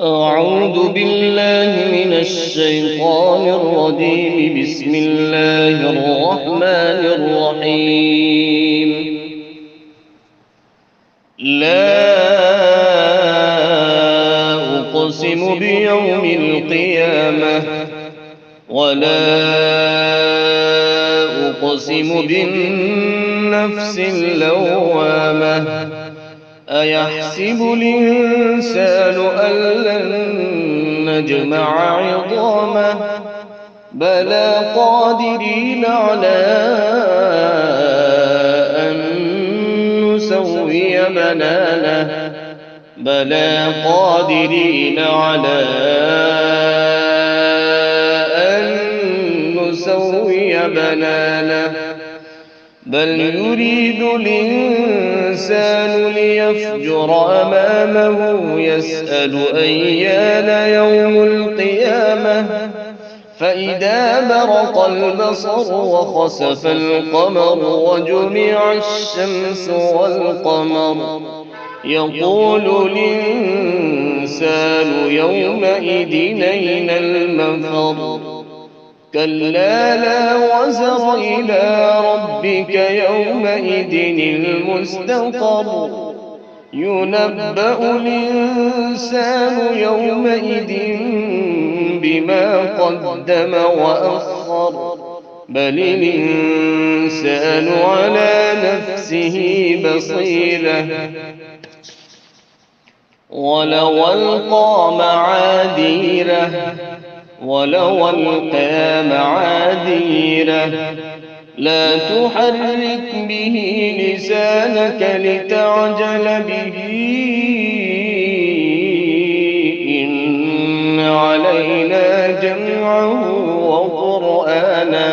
أعوذ بالله من الشيطان الرجيم. بسم الله الرحمن الرحيم. لا أقسم بيوم القيامة، ولا أقسم بالنفس اللوامة. أيحسب الإنسان أن لن نجمع عظامه؟ بلى قادرين على أن نسوي بنانه. بلى قادرين على أن نسوي بنانه. بل يريد الإنسان ليفجر أمامه يسأل أيان يوم القيامة. فإذا برق البصر وخسف القمر وجمع الشمس والقمر يقول الإنسان يومئذ أين المفر. كلا لا وزر إلى ربك يومئذ المستقر. ينبأ الإنسان يومئذ بما قدم وأخر. بل الإنسان على نفسه بصيرة. ولو ألقى معاذيره لا تحرك به لسانك لتعجل به. إن علينا جمعه وقرآنه،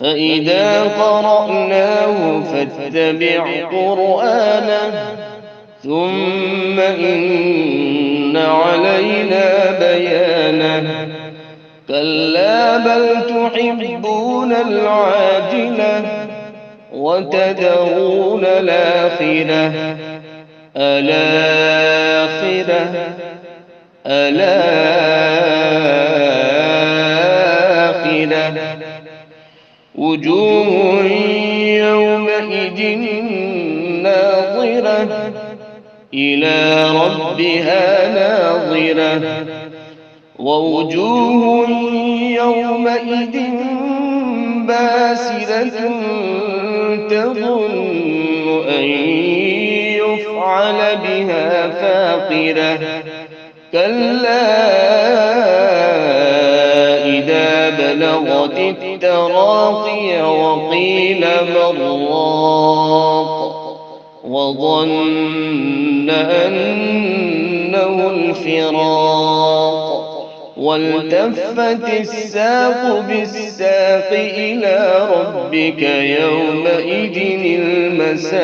فإذا قرأناه فاتبع قرآنه. ثم إن علينا بيانه. كلا بل تحبون العاجلة وتذرون الآخرة. الآخرة وجوه يومئذ ناظرة إلى ربها ناظرة. ووجوه يومئذ باسرة تظن أن يفعل بها فاقرة. كلا إذا بلغت التراقي وقيل من-راق وظن أنه الفراق. والتفت الساق بالساق إلى ربك يومئذ المساق.